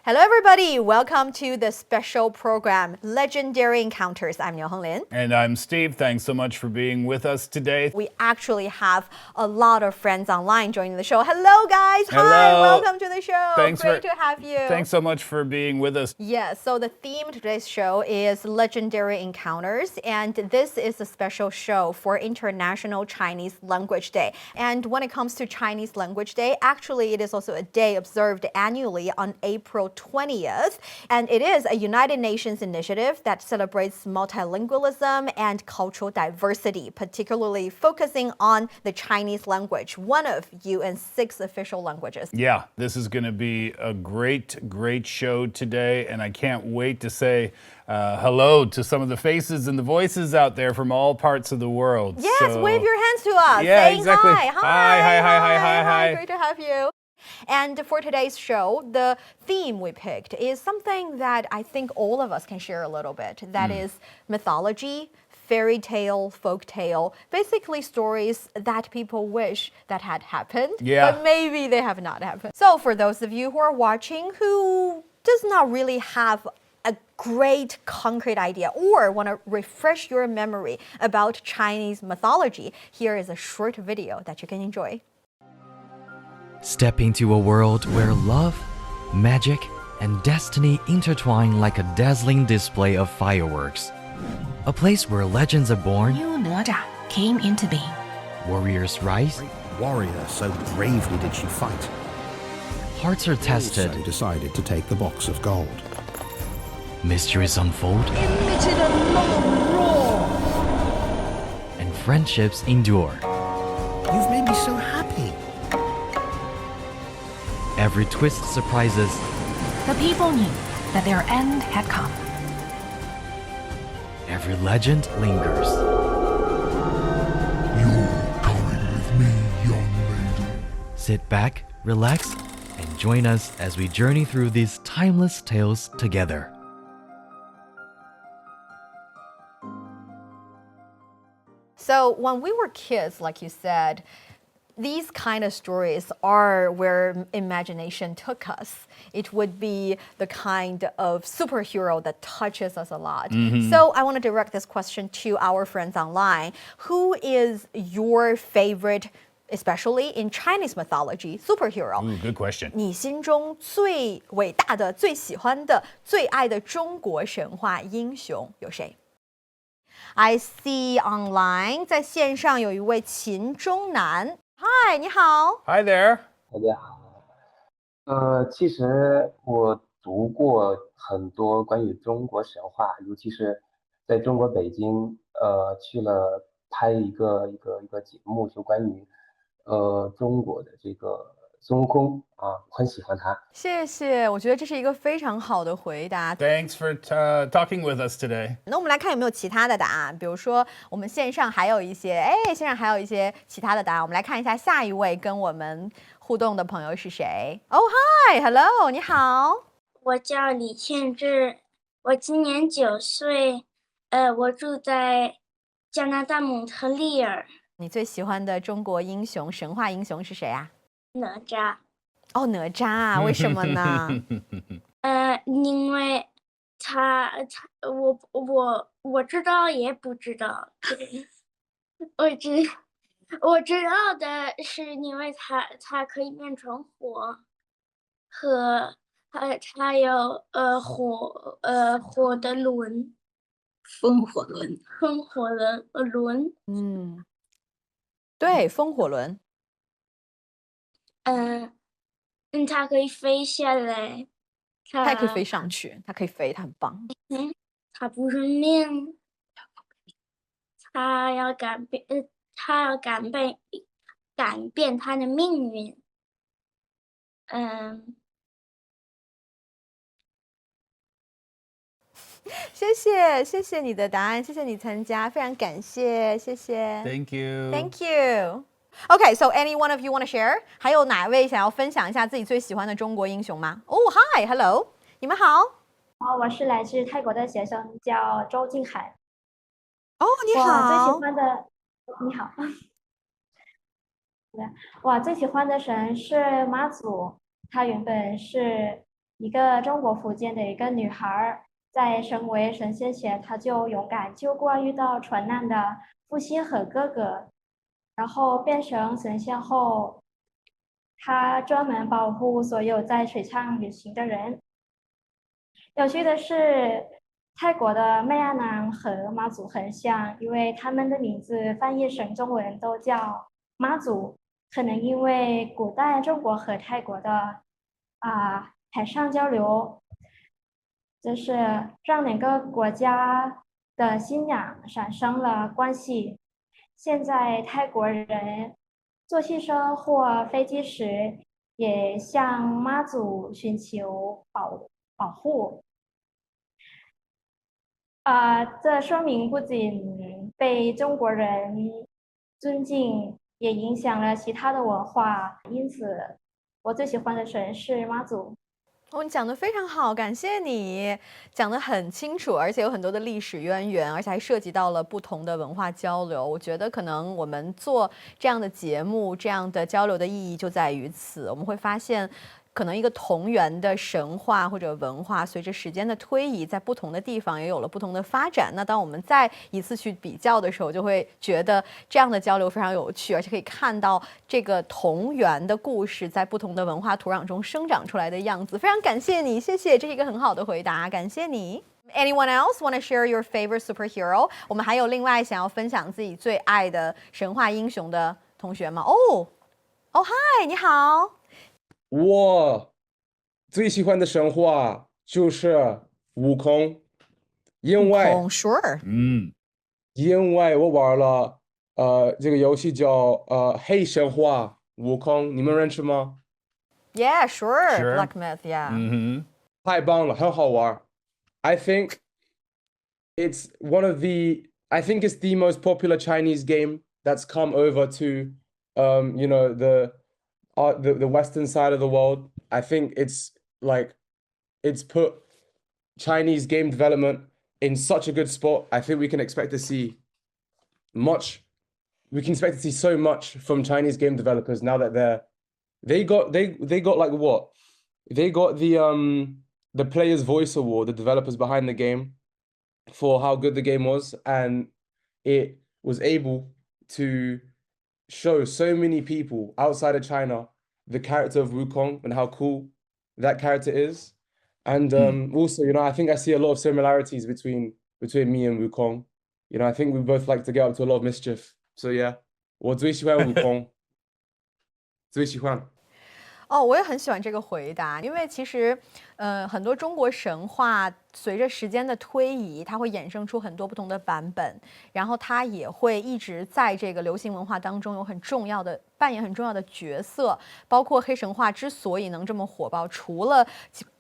Hello, everybody. Welcome to the special program, Legendary Encounters. I'm Niu Honglin. And I'm Steve. Thanks so much for being with us today. We actually have a lot of friends online joining the show. Hello, guys. Hello. Hi, welcome to the show. Great to have you. Thanks so much for being with us. Yes, so the theme of today's show is Legendary Encounters, and this is a special show for International Chinese Language Day. And when it comes to Chinese Language Day, actually it is also a day observed annually on April 20th, and it is a United Nations initiative that celebrates multilingualism and cultural diversity, particularly focusing on the Chinese language, one of UN's 6 official languages. Yeah, this is going to be a great show today, and I can't wait to say hello to some of the faces and the voices out there from all parts of the world. Yes, wave your hands to us. Yeah, saying exactly. Hi. Great to have you. And for today's show, the theme we picked is something that I think all of us can share a little bit. That is mythology, fairy tale, folk tale, basically stories that people wish that had happened, but maybe they have not happened. So for those of you who are watching who does not really have a great concrete idea or want to refresh your memory about Chinese mythology, here is a short video that you can enjoy. Step into a world where love, magic, and destiny intertwine like a dazzling display of fireworks. A place where legends are born, New Naja came into being. warriors rise, Warrior, so bravely did she fight. hearts are tested, Also decided to take the box of gold. mysteries unfold, Emitted a long roar. and friendships endure. You've made me so happy. Every twist surprises, The people knew that their end had come. every legend lingers. You're coming with me, young lady. Sit back, relax, and join us as we journey through these timeless tales together. So when we were kids, like you said, these kind of stories are where imagination took us. It would be the kind of superhero that touches us a lot. So I want to direct this question to our friends online. Who is your favorite, especially in Chinese mythology, superhero? Ooh, good question. 你心中最伟大的、最喜欢的、最爱的中国神话英雄有谁？I see online 在线上有一位秦中南。Hi， 你好。Hi there. 大家好，其实我读过很多关于中国神话，尤其是在中国北京，去了拍一个节目，就关于中国的这个孙悟空啊，我很喜欢他。谢谢，我觉得这是一个非常好的回答。 Thanks for talking with us today. 那我们来看有没有其他的答案，比如说我们线上还有一些其他的答案，我们来看一下下一位跟我们互动的朋友是谁。Hi，Hello， 你好。我叫李倩志，我今年9岁，我住在加拿大蒙特利尔。你最喜欢的中国英雄、神话英雄是谁啊？哪吒。哦，哪吒，为什么呢？因为我知道也不知道，我知道的是因为它可以变成火，和它有火的轮，风火轮。对，风火轮。它可以飞下来，它也可以飞上去，它可以飞，它很棒。它不是命，它要改变它的命运。谢谢你的答案，谢谢你参加，非常感谢，谢谢。Thank you. Thank you. Okay, so any one of you want to share? 还有哪位想要分享一下自己最喜欢的中国英雄吗？哦，Hi, Hello， 你们好。我是来自泰国的学生，叫周静海。哦，你好。我最喜欢的，你好。我最喜欢的神是妈祖，他原本是一个中国福建的一个女孩，在升为神仙前，她就勇敢救过遇到船难的父亲和哥哥，然后变成神仙后，她专门保护所有在水上旅行的人。有趣的是，泰国的麦亚南和妈祖很像，因为他们的名字翻译成中文都叫妈祖。可能因为古代中国和泰国的海上交流，就是让两个国家的信仰产生了关系。现在泰国人坐汽车或飞机时，也向妈祖寻求保护。这说明不仅被中国人尊敬，也影响了其他的文化。因此，我最喜欢的神是妈祖。哦，你讲的非常好，感谢你讲的很清楚，而且有很多的历史渊源，而且还涉及到了不同的文化交流。我觉得可能我们做这样的节目，这样的交流的意义就在于此，我们会发现。可能一个同源的神话或者文化，随着时间的推移，在不同的地方也有了不同的发展。那当我们再一次去比较的时候，就会觉得这样的交流非常有趣，而且可以看到这个同源的故事在不同的文化土壤中生长出来的样子。非常感谢你，谢谢，这是一个很好的回答，感谢你。Anyone else want to share your favorite superhero？ 我们还有另外想要分享自己最爱的神话英雄的同学吗？嗨，你好。我最喜欢的神话就是悟空，因为Sure。因为我玩了这个游戏叫黑神话悟空，你们认识吗？ Yeah, sure. Sure. Black Myth, yeah. 太棒了，很好玩。I think it's the most popular Chinese game that's come over to the Western side of the world. I think it's put Chinese game development in such a good spot. I think we can expect to see so much from Chinese game developers now that they got like what? They got the Players Voice Award, the developers behind the game, for how good the game was, and it was able to show so many people outside of China the character of Wukong and how cool that character is. And also, I think I see a lot of similarities between me and Wukong. I think we both like to get up to a lot of mischief. So yeah, 我最喜欢 Wukong，最喜欢。我也很喜欢这个回答，因为其实，很多中国神话随着时间的推移，它会衍生出很多不同的版本，然后它也会一直在这个流行文化当中扮演很重要的角色。包括黑神话之所以能这么火爆，除了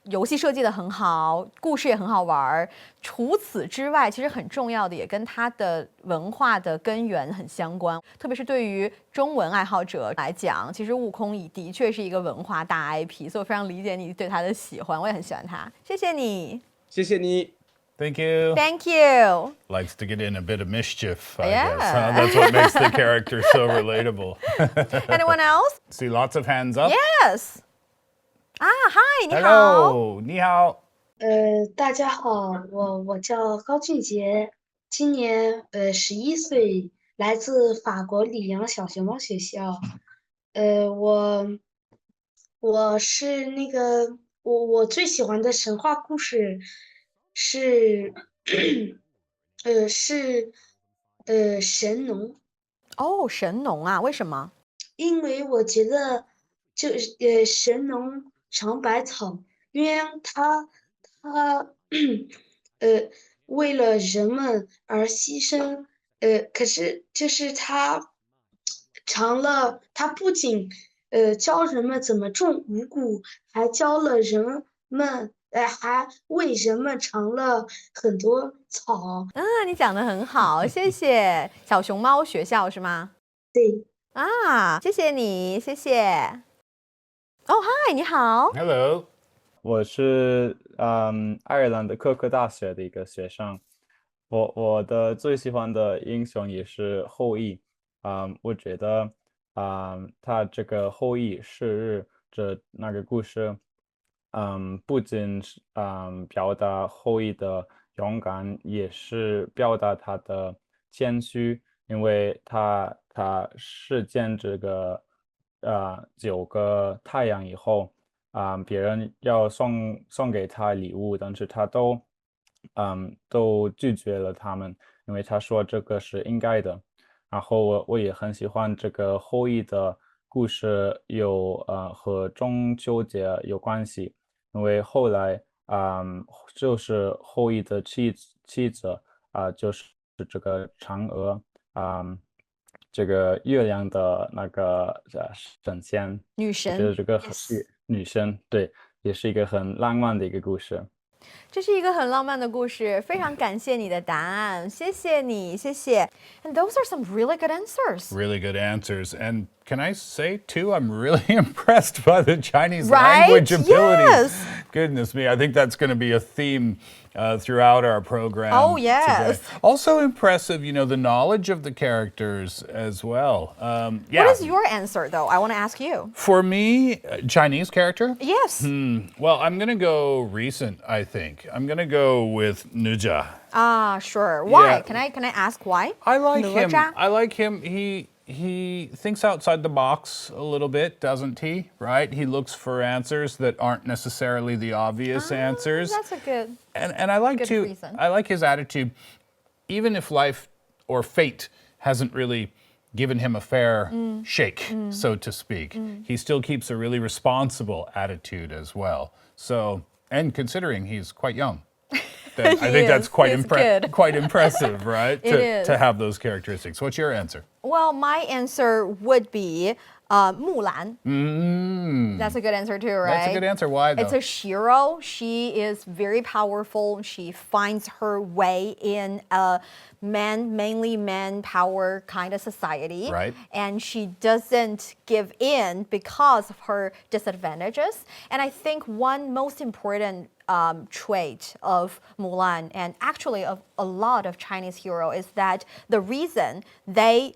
游戏设计的很好，故事也很好玩，除此之外，其实很重要的也跟它的文化的根源很相关。特别是对于中文爱好者来讲，其实悟空的确是一个文化大 IP， 所以我非常理解你对他的喜欢，我也很喜欢他。谢谢你，谢谢你。Thank you. Thank you. Likes to get in a bit of mischief, I Yeah. guess. Huh? That's what makes the character so relatable. Anyone else? See lots of hands up. Yes. Hi, 你好。Hello, 你好。大家好，我叫高俊杰，今年11岁，来自法国里昂小熊猫学校。我是那个我最喜欢的神话故事是是神农。神农啊，为什么？因为我觉得神农尝百草，因为他为了人们而牺牲，可是就是他不仅教人们怎么种五谷，还教了人们还为人们尝了很多草。你讲得很好，谢谢。小熊猫学校是吗？对。谢谢你，谢谢。嗨，你好。Hello. 我是爱尔兰的科克大学的一个学生。我的最喜欢的英雄也是后羿。我觉得他这个后羿射日这那个故事不仅是表达后羿的勇敢，也是表达他的谦虚，因为他实践这个9个太阳以后，别人要送给他礼物，但是他都拒绝了他们，因为他说这个是应该的。然后我也很喜欢这个后羿的故事和中秋节有关系，因为后来就是后羿的妻子就是这个嫦娥这个月亮的那个神仙，女我觉得神这个，yes。是女生，对，也是一个很浪漫的一个故事。这是一个很浪漫的故事，非常感谢你的答案，谢谢你，谢谢。And those are some really good answers. Really good answers. And can I say, too, I'm really impressed by the Chinese Right? language abilities. Yes. Goodness me, I think that's going to be a theme throughout our program. Oh, yes. Today. Also impressive, the knowledge of the characters as well. Yeah. What is your answer, though? I want to ask you. For me, Chinese character? Yes. Well, I'm going to go recent, I think. I'm going to go with Nuja. Sure. Why? Yeah. Can I ask why? I like him.哪吒? I like him. He thinks outside the box a little bit, doesn't he? Right? He looks for answers that aren't necessarily the obvious answers. That's a good. And I like good reason. I like his attitude. Even if life or fate hasn't really given him a fair shake, so to speak, he still keeps a really responsible attitude as well. So, and considering he's quite young. Then I think that's quite quite impressive, right? It is. To have those characteristics. What's your answer? Well, my answer would be Mulan. That's a good answer too, right? That's a good answer. Why though? It's a hero. She is very powerful. She finds her way in a mainly man power kind of society. Right. And she doesn't give in because of her disadvantages. And I think one most important trait of Mulan and actually of a lot of Chinese heroes is that the reason they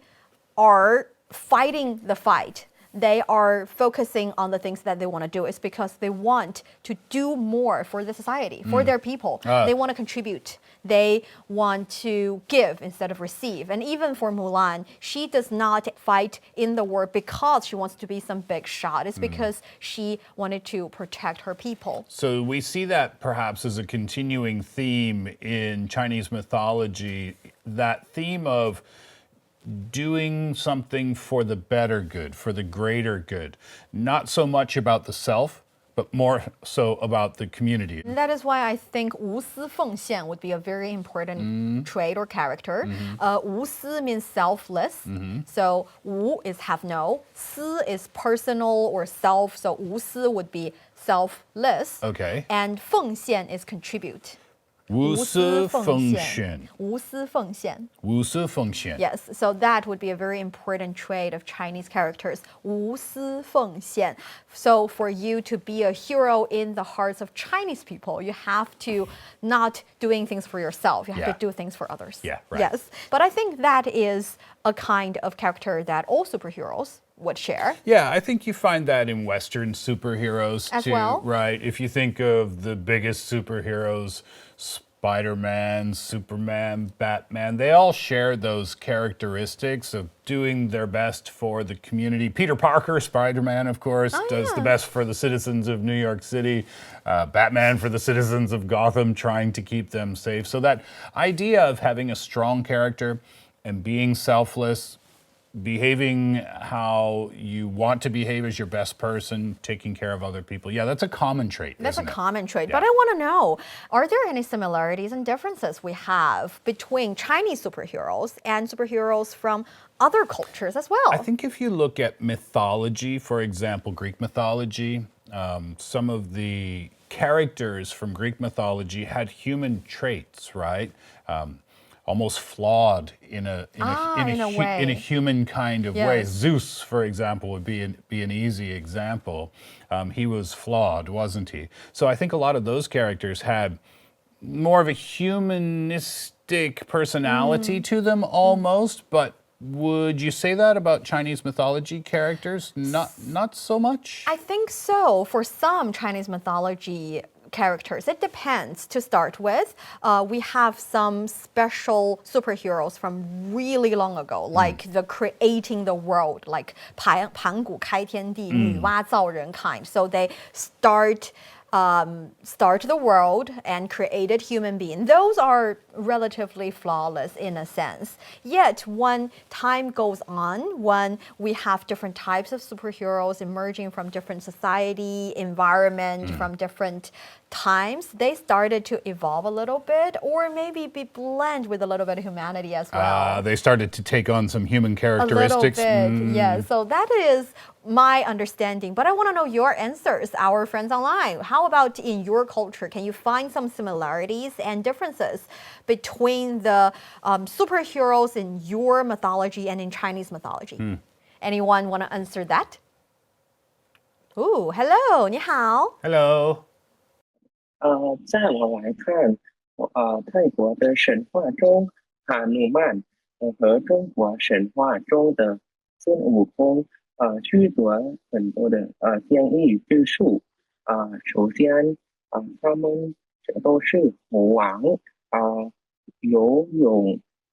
are fighting the fight, they are focusing on the things that they want to do is because they want to do more for the society, for their people. They want to contribute. They want to give instead of receive. And even for Mulan, she does not fight in the war because she wants to be some big shot. It's because she wanted to protect her people. So we see that perhaps as a continuing theme in Chinese mythology, that theme of doing something for the better good, for the greater good. Not so much about the self, but more so about the community. And that is why I think 无私奉献 would be a very important trait or character. 无私 means selfless. So 无 is have no. 私 is personal or self. So 无私 would be selfless. Okay. And 奉献 is contribute. 无私奉献.无私奉献. 无私奉献. Yes, so that would be a very important trait of Chinese characters. 无私奉献. So for you to be a hero in the hearts of Chinese people, you have to not doing things for yourself. You have to do things for others. Yeah, right. Yes, but I think that is a kind of character that all superheroes would share. Yeah, I think you find that in Western superheroes As too, well. right? If you think of the biggest superheroes, Spider-Man, Superman, Batman, they all share those characteristics of doing their best for the community. Peter Parker, Spider-Man, of course, does the best for the citizens of New York City. Batman for the citizens of Gotham, trying to keep them safe. So that idea of having a strong character and being selfless, behaving how you want to behave as your best person, taking care of other people. Yeah, that's a common trait. That's a isn't it? common trait. Yeah. But I want to know, are there any similarities and differences we have between Chinese superheroes and superheroes from other cultures as well? I think if you look at mythology, for example, Greek mythology, some of the characters from Greek mythology had human traits, right? Almost flawed in a human kind of way. Zeus, for example, would be an easy example. He was flawed, wasn't he? So I think a lot of those characters had more of a humanistic personality to them almost, but Would you say that about Chinese mythology characters? Not so much? I think so. For some Chinese mythology characters, it depends. To start with, we have some special superheroes from really long ago, like the creating the world, like 盘古开天地,女娲造人 kind. So they start the world and created human being. Those are relatively flawless in a sense. Yet when time goes on, when we have different types of superheroes emerging from different society, environment, from different times, they started to evolve a little bit or maybe be blend with a little bit of humanity as well. They started to take on some human characteristics. A little bit, yeah. So that is my understanding. But I want to know your answers, our friends online. How about in your culture? Can you find some similarities and differences between the superheroes in your mythology and in Chinese mythology? Anyone want to answer that? Ooh, hello, 你好. Hello. 在我来看，泰国的神话中，哈努曼，和中国神话中的孙悟空，具有很多的相异之处。首先，他们这都是猴王，有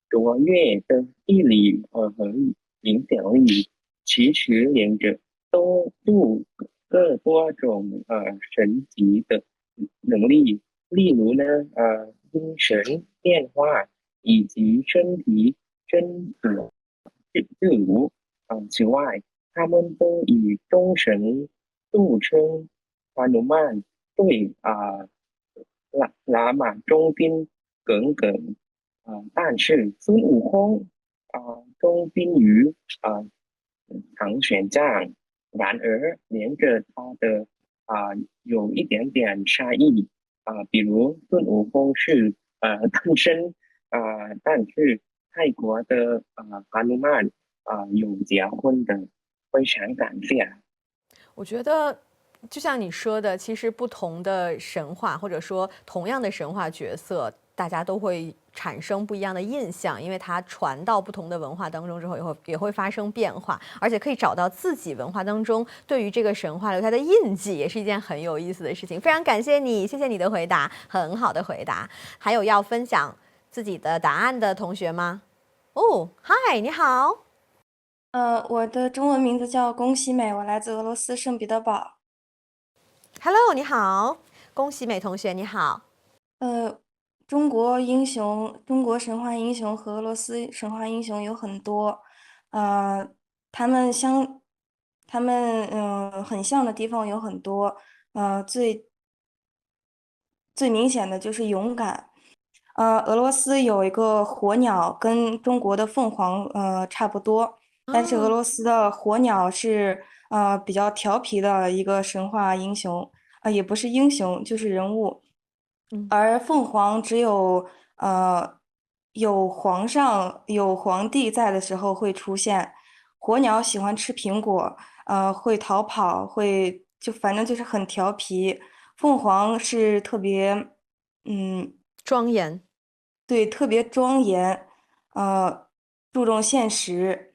卓越的毅力和影响力。其实两者都各多种神奇的能力，例如呢，精神变化以及身体真子自如。此外，他们都以忠诚著称。哈努曼对拉玛忠心耿耿。但是孙悟空忠心于唐玄奘。然而，连着他的有一点点差异。比如孙悟空是单身。但是泰国的哈努曼有结婚的，非常感谢。我觉得就像你说的，其实不同的神话或者说同样的神话角色，大家都会产生不一样的印象，因为它传到不同的文化当中之后，也会发生变化，而且可以找到自己文化当中对于这个神话留下的印记，也是一件很有意思的事情。非常感谢你，谢谢你的回答，很好的回答。还有要分享自己的答案的同学吗？哦，嗨，你好。我的中文名字叫宫西美，我来自俄罗斯圣彼得堡。Hello， 你好，宫西美同学，你好。中国英雄、中国神话英雄和俄罗斯神话英雄有很多，他们很像的地方有很多，最明显的就是勇敢。俄罗斯有一个火鸟，跟中国的凤凰差不多，但是俄罗斯的火鸟是比较调皮的一个神话英雄，也不是英雄，就是人物。而凤凰只有有皇上、有皇帝在的时候会出现。火鸟喜欢吃苹果，会逃跑，反正就是很调皮。凤凰是特别，庄严。对，特别庄严，注重现实，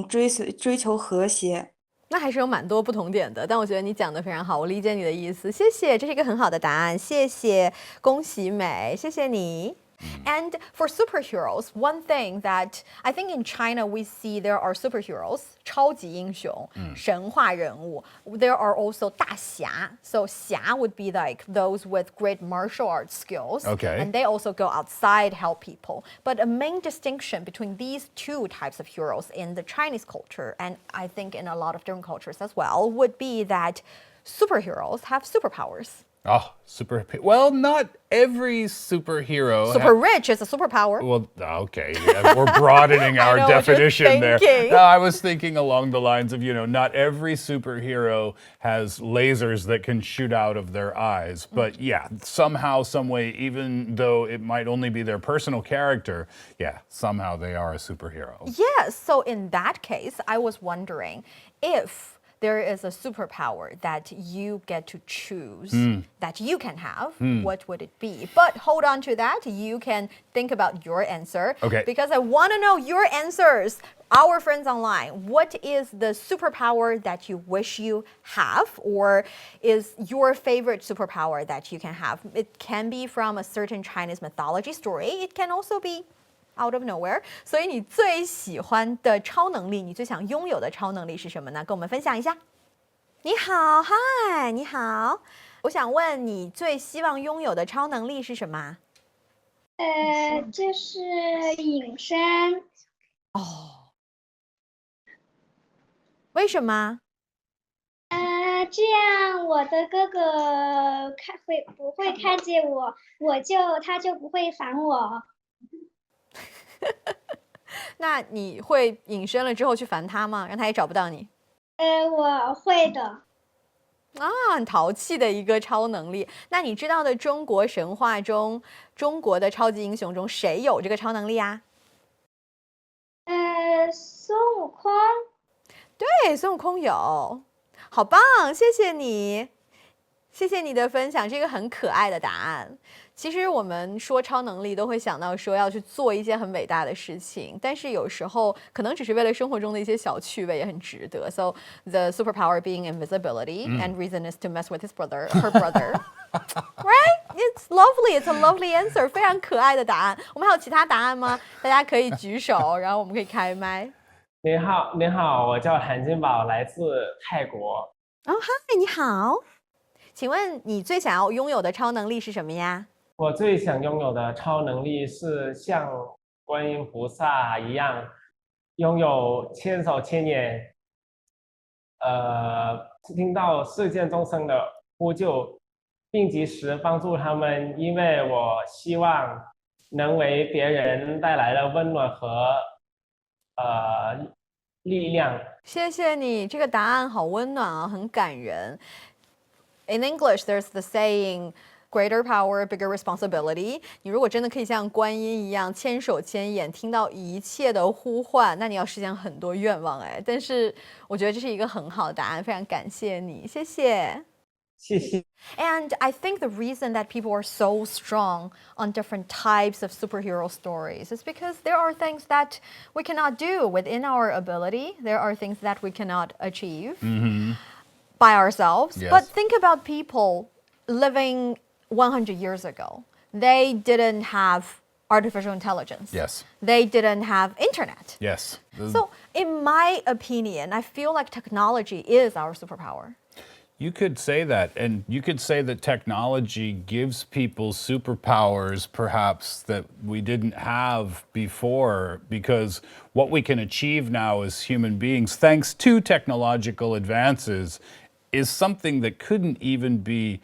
追求和谐。那还是有蛮多不同点的，但我觉得你讲的非常好，我理解你的意思，谢谢，这是一个很好的答案，谢谢，恭喜美，谢谢你。And for superheroes, one thing that I think in China we see there are superheroes, 超级英雄, 神话人物. There are also 大侠. So 侠 would be like those with great martial arts skills. Okay. And they also go outside, help people. But a main distinction between these two types of heroes in the Chinese culture, and I think in a lot of different cultures as well, would be that superheroes have superpowers. Oh, well, not every superhero. Super rich is a superpower. Well, okay, yeah, we're broadening our definition there. No, I was thinking along the lines of, not every superhero has lasers that can shoot out of their eyes. But yeah, somehow, some way, even though it might only be their personal character, yeah, somehow they are a superhero. Yes, so in that case, I was wondering if there is a superpower that you get to choose that you can have, what would it be? But hold on to that. You can think about your answer. Okay. Because I want to know your answers. Our friends online, what is the superpower that you wish you have, or is your favorite superpower that you can have? It can be from a certain Chinese mythology story. It can also be out of nowhere. 所以你最喜欢的超能力，你最想拥有的超能力是什么呢？跟我们分享一下。你好，嗨，你好。我想问你最希望拥有的超能力是什么？就是隐身。哦。为什么？这样我的哥哥不会看见我，他就不会烦我。那你会隐身了之后去烦他吗？让他也找不到你？我会的。啊，很淘气的一个超能力。那你知道的中国神话中，中国的超级英雄中谁有这个超能力啊？孙悟空。对，孙悟空有。好棒，谢谢你，谢谢你的分享，这个很可爱的答案。其实我们说超能力都会想到说要去做一些很伟大的事情，但是有时候可能只是为了生活中的一些小趣味也很值得。So the superpower being invisibility, and reason is to mess with her brother. Right? It's lovely. It's a lovely answer. 非常可爱的答案。我们还有其他答案吗？大家可以举手，然后我们可以开麦。您好，您好，我叫韩金宝，来自泰国。哦，嗨，你好，请问你最想要拥有的超能力是什么呀？我最想拥有的超能力是像观音菩萨一样，拥有千手千眼，听到世间众生的呼救，并及时帮助他们，因为我希望能为别人带来了温暖和力量。谢谢你，这个答案好温暖啊，很感人。In English, there's the saying, greater power, bigger responsibility. 你如果真的可以像观音一样千手千眼，听到一切的呼唤，那你要实现很多愿望哎。但是我觉得这是一个很好的答案，非常感谢你，谢谢。谢谢。And I think the reason that people are so strong on different types of superhero stories is because there are things that we cannot do within our ability. There are things that we cannot achieve by ourselves. Yes. But think about people living 100 years ago. They didn't have artificial intelligence. Yes. They didn't have internet. Yes. So in my opinion, I feel like technology is our superpower. You could say that, and you could say that technology gives people superpowers perhaps that we didn't have before, because what we can achieve now as human beings, thanks to technological advances, is something that wouldn't even be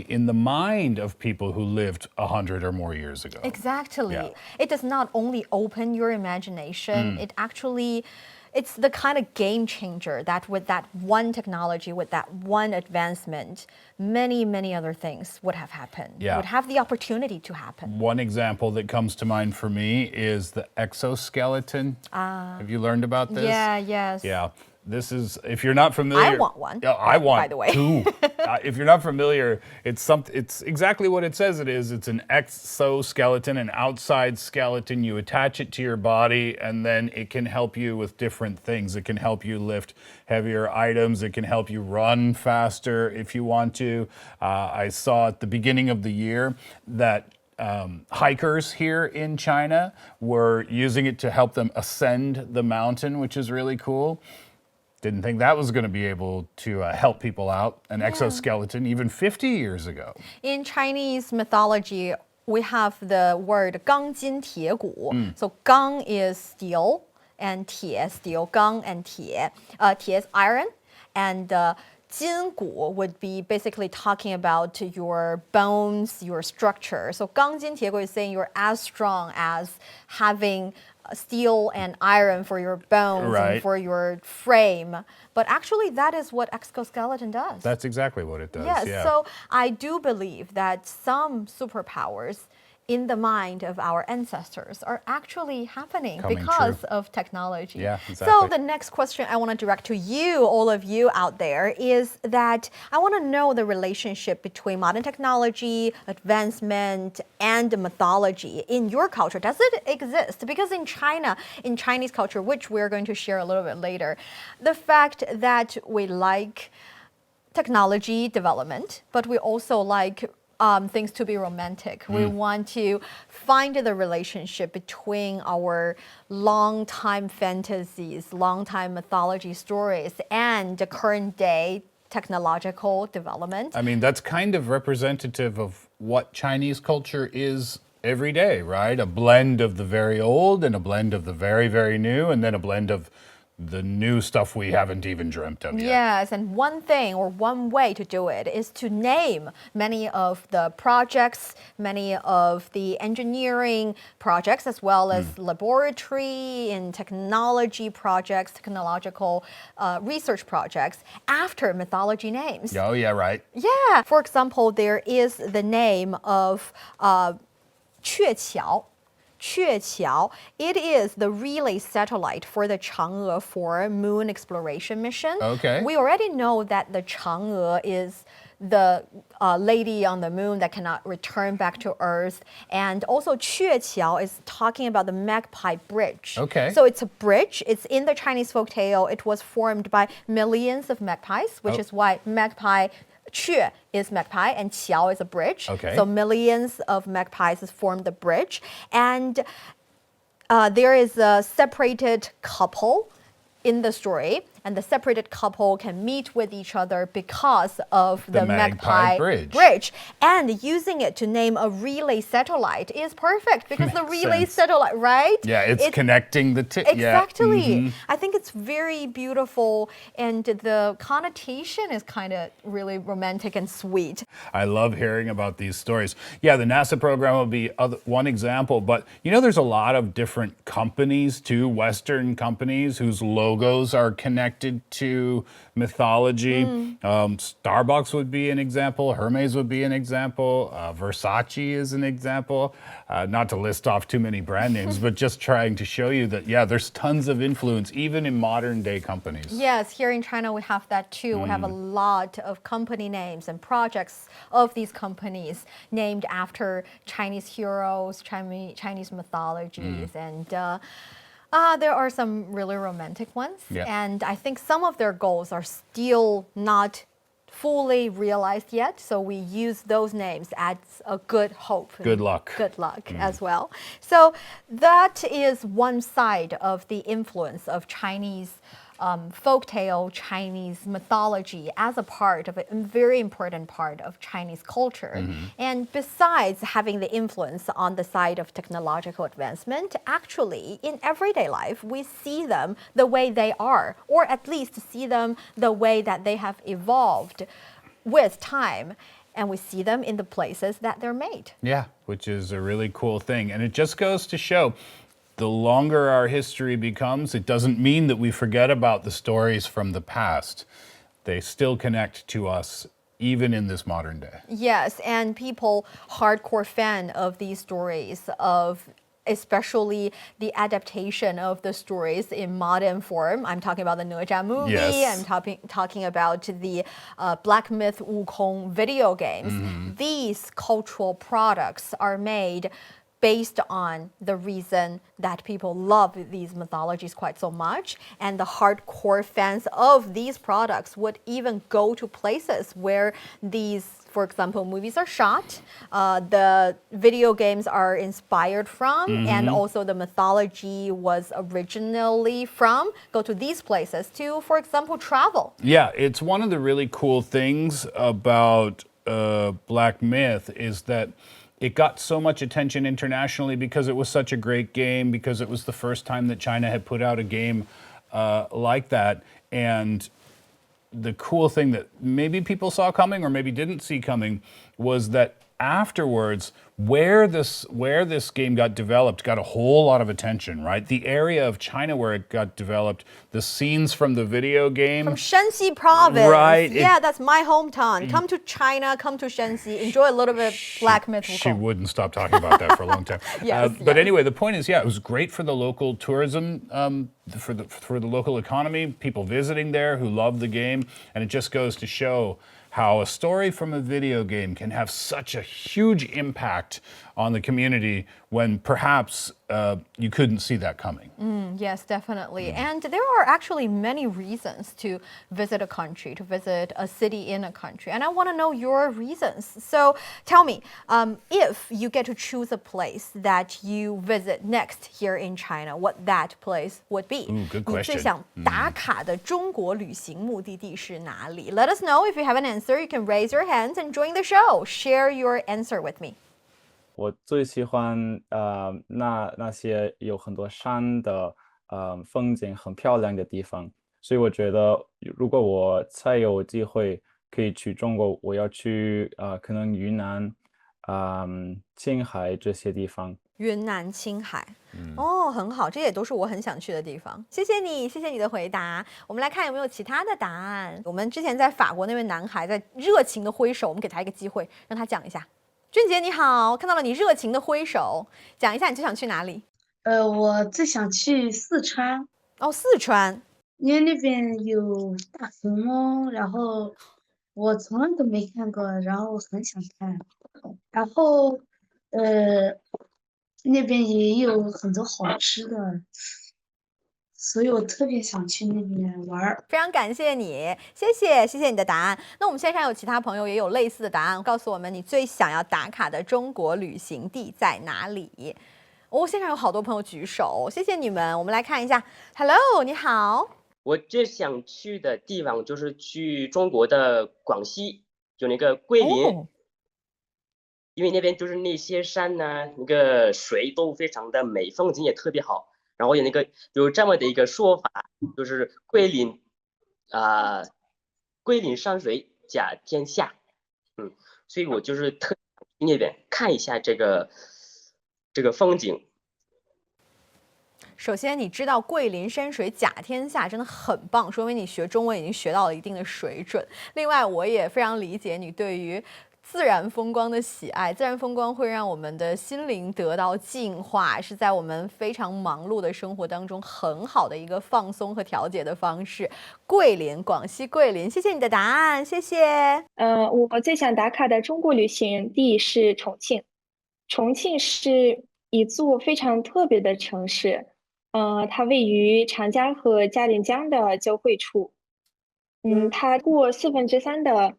in the mind of people who lived 100 or more years ago. Exactly. Yeah. It does not only open your imagination, it's the kind of game changer that with that one technology, with that one advancement, many, many other things would have happened, would have the opportunity to happen. One example that comes to mind for me is the exoskeleton. Have you learned about this? Yeah, yes. Yeah. This is, if you're not familiar. I want one. Yeah, I want by the way. two. If you're not familiar, it's exactly what it says it is. It's an exoskeleton, an outside skeleton. You attach it to your body, and then it can help you with different things. It can help you lift heavier items. It can help you run faster if you want to. I saw at the beginning of the year that hikers here in China were using it to help them ascend the mountain, which is really cool. Didn't think that was going to be able to help people out, an exoskeleton, even 50 years ago. In Chinese mythology, we have the word 钢筋铁骨. So 钢 is steel, and 铁 steel, 钢 and 铁. 铁 is iron, and 筋骨 would be basically talking about your bones, your structure. So 钢筋铁骨 is saying you're as strong as having steel and iron for your bones and for your frame. But actually, that is what exoskeleton does. That's exactly what it does. Yes, yeah. So I do believe that some superpowers in the mind of our ancestors are actually happening Coming because true. of technology. Yeah, So exactly. the next question I want to direct to you, all of you out there, is that I want to know the relationship between modern technology, advancement, and mythology in your culture. Does it exist? Because in China, in Chinese culture, which we're going to share a little bit later, the fact that we like technology development, but we also like things to be romantic. We want to find the relationship between our long time fantasies, long time mythology stories, and the current day technological development. I mean, that's kind of representative of what Chinese culture is every day, right? A blend of the very old and a blend of the very, very new, and then a blend of the new stuff we haven't even dreamt of yet. Yes, and one thing or one way to do it is to name many of the projects, many of the engineering projects, as well as laboratory and technology projects, technological research projects after mythology names. Oh, yeah, right. Yeah. For example, there is the name of 鹊桥. Chueqiao. It is the relay satellite for the Chang'e 4 moon exploration mission. Okay. We already know that the Chang'e is the lady on the moon that cannot return back to Earth. And also Chueqiao is talking about the Magpie Bridge. Okay. So it's a bridge. It's in the Chinese folktale. It was formed by millions of magpies, which is why magpie Que is magpie and qiao is a bridge. Okay. So millions of magpies has formed the bridge. And there is a separated couple in the story, and the separated couple can meet with each other because of the magpie bridge. And using it to name a relay satellite is perfect because the relay satellite, right? Yeah, it's connecting the Exactly. Yeah. I think it's very beautiful, and the connotation is kind of really romantic and sweet. I love hearing about these stories. Yeah, the NASA program will be one example, but you know, there's a lot of different companies too, Western companies whose logos are connected to mythology. Starbucks would be an example. Hermes would be an example. Versace is an example. Not to list off too many brand names, but just trying to show you that, yeah, there's tons of influence even in modern day companies. Yes, here in China we have that too. We have a lot of company names and projects of these companies named after Chinese heroes, Chinese mythologies, and there are some really romantic ones. Yeah. And I think some of their goals are still not fully realized yet. So we use those names as a good hope. Good luck. Good luck as well. So that is one side of the influence of Chinese folktale, Chinese mythology as a part of a very important part of Chinese culture. And besides having the influence on the side of technological advancement, actually in everyday life, we see them the way they are, or at least see them the way that they have evolved with time. And we see them in the places that they're made. Yeah, which is a really cool thing. And it just goes to show the longer our history becomes, it doesn't mean that we forget about the stories from the past. They still connect to us even in this modern day. Yes, and people, hardcore fan of these stories, of especially the adaptation of the stories in modern form. I'm talking about the Ne Zha movie. Yes. I'm talking about the Black Myth Wukong video games. These cultural products are made based on the reason that people love these mythologies quite so much. And the hardcore fans of these products would even go to places where these, for example, movies are shot, the video games are inspired from, and also the mythology was originally from. Go to these places to, for example, travel. Yeah, it's one of the really cool things about Black Myth is that it got so much attention internationally because it was such a great game, because it was the first time that China had put out a game like that. And the cool thing that maybe people saw coming or maybe didn't see coming was that afterwards, where this game got developed got a whole lot of attention, right? The area of China where it got developed, the scenes from the video game. From Shanxi province. Right. Yeah, that's my hometown. Come to China, come to Shanxi, enjoy a little bit of black myth. She wouldn't stop talking about that for a long time. But anyway, the point is, it was great for the local tourism, for the local economy, people visiting there who love the game, and it just goes to show how a story from a video game can have such a huge impact on the community when perhaps you couldn't see that coming. Yes, definitely. And there are actually many reasons to visit a country, to visit a city in a country. And I want to know your reasons. So tell me, if you get to choose a place that you visit next here in China, what that place would be? Ooh, good question. 你最想打卡的中国旅行目的地是哪里? Let us know if you have an answer. You can raise your hands and join the show. Share your answer with me. 我最喜欢那些有很多山的风景很漂亮的地方，所以我觉得如果我再有机会可以去中国，我要去可能云南、青海这些地方。云南、青海，哦，很好，这也都是我很想去的地方。谢谢你，谢谢你的回答。我们来看有没有其他的答案。我们之前在法国那位男孩在热情的挥手，我们给他一个机会，让他讲一下。俊杰你好，看到了你热情的挥手，讲一下你最想去哪里？我最想去四川。哦，四川，因为那边有大熊猫，然后我从来都没看过，然后我很想看。然后那边也有很多好吃的，所以我特别想去那边玩儿。非常感谢你，谢谢你的答案。那我们线上有其他朋友也有类似的答案，告诉我们你最想要打卡的中国旅行地在哪里？哦，线上有好多朋友举手，谢谢你们。我们来看一下 ，Hello， 你好。我最想去的地方就是去中国的广西，有那个桂林。因为那边就是那些山呢，那个水都非常的美，风景也特别好。然后有这么的一个说法，就是桂林山水甲天下，所以我就是特去那边看一下这个风景。首先，你知道桂林山水甲天下真的很棒，说明你学中文已经学到了一定的水准。另外，我也非常理解你对于自然风光的喜爱，自然风光会让我们的心灵得到净化，是在我们非常忙碌的生活当中很好的一个放松和调节的方式。桂林，广西桂林，谢谢你的答案，谢谢。我最想打卡的中国旅行地是重庆。重庆是一座非常特别的城市，它位于长江和嘉陵江的交汇处。它过3/4的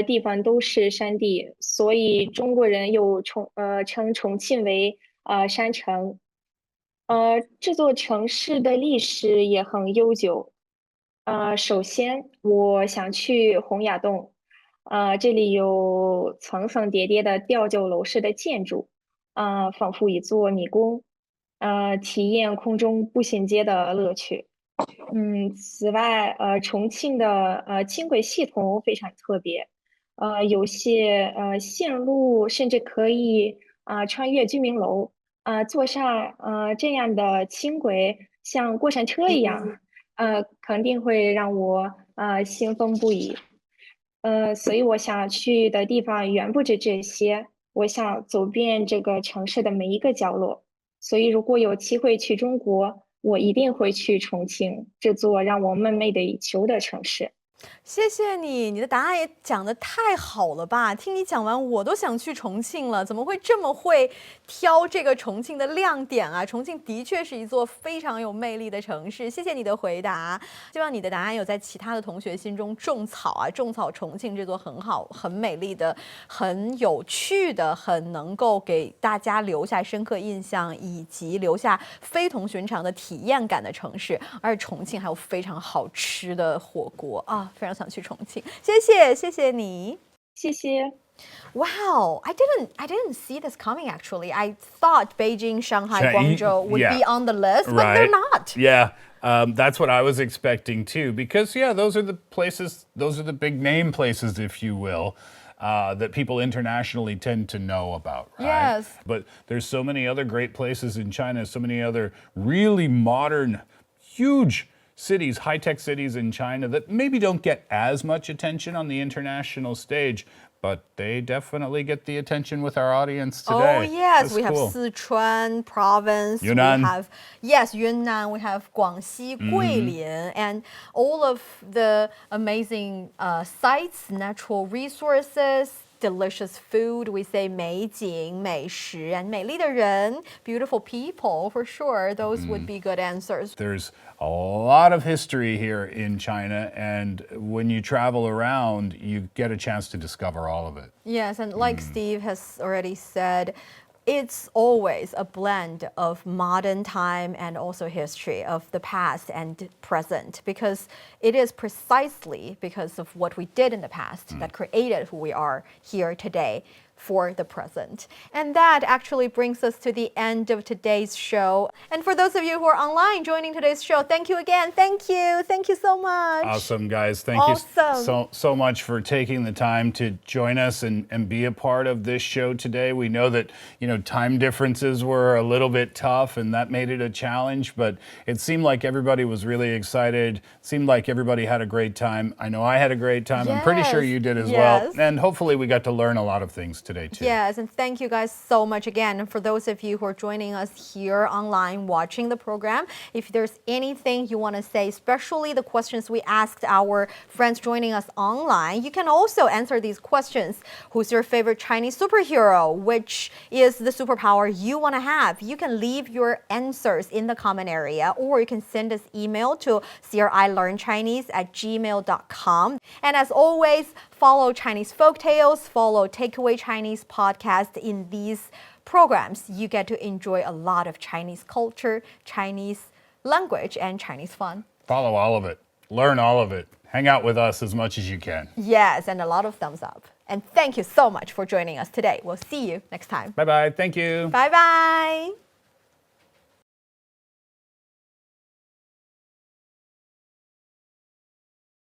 地方都是山地，所以中国人又称重庆为山城。这座城市的历史也很悠久。首先我想去洪崖洞，这里有层层叠叠的吊脚楼式的建筑，仿佛一座迷宫，体验空中步行街的乐趣。此外，重庆的轻轨系统非常特别，有些线路甚至可以穿越居民楼，坐上这样的轻轨像过山车一样，肯定会让我兴奋不已。所以我想去的地方远不止这些，我想走遍这个城市的每一个角落。所以如果有机会去中国，我一定会去重庆，这座让我梦寐以求的城市。谢谢你，你的答案也讲得太好了吧！听你讲完，我都想去重庆了。怎么会这么会挑这个重庆的亮点啊？重庆的确是一座非常有魅力的城市。谢谢你的回答，希望你的答案有在其他的同学心中种草啊！种草重庆这座很好、很美丽的、很有趣的、很能够给大家留下深刻印象以及留下非同寻常的体验感的城市。而重庆还有非常好吃的火锅啊！非常想去重庆，谢谢你，谢谢。Wow, I didn't see this coming actually. I thought Beijing, Shanghai, Guangzhou would be on the list, but they're not. Yeah. That's what I was expecting too, because those are the places, those are the big name places, if you will. that people internationally tend to know about, right? Yes. But there's so many other great places in China, so many other really modern, huge cities, high-tech cities in China that maybe don't get as much attention on the international stage, but they definitely get the attention with our audience today. Oh yes, That's we have cool. Sichuan province. Yunnan. We have Yunnan. We have Guangxi, Guilin, and all of the amazing sites, natural resources, delicious food. We say 美景、美食 and 美丽的人, beautiful people for sure. Those would be good answers. There's a lot of history here in China, and when you travel around, you get a chance to discover all of it. Yes, and like Steve has already said, it's always a blend of modern time and also history of the past and present, because it is precisely because of what we did in the past that created who we are here today for the present. And that actually brings us to the end of today's show. And for those of you who are online joining today's show, thank you again. Thank you. Thank you so much. Awesome, guys. Thank you so much for taking the time to join us and be a part of this show today. We know that, time differences were a little bit tough and that made it a challenge, but it seemed like everybody was really excited. It seemed like everybody had a great time. I know I had a great time. I'm pretty sure you did as well. And hopefully we got to learn a lot of things today too. Yes, and thank you guys so much again. And for those of you who are joining us here online watching the program, if there's anything you want to say, especially the questions we asked our friends joining us online, you can also answer these questions. Who's your favorite Chinese superhero? Which is the superpower you want to have? You can leave your answers in the comment area, or you can send us email to crlearnchinese@gmail.com. And as always, follow Chinese Folktales, follow Takeaway Chinese podcast. In these programs, you get to enjoy a lot of Chinese culture, Chinese language, and Chinese fun. Follow all of it. Learn all of it. Hang out with us as much as you can. Yes, and a lot of thumbs up. And thank you so much for joining us today. We'll see you next time. Bye-bye. Thank you. Bye-bye.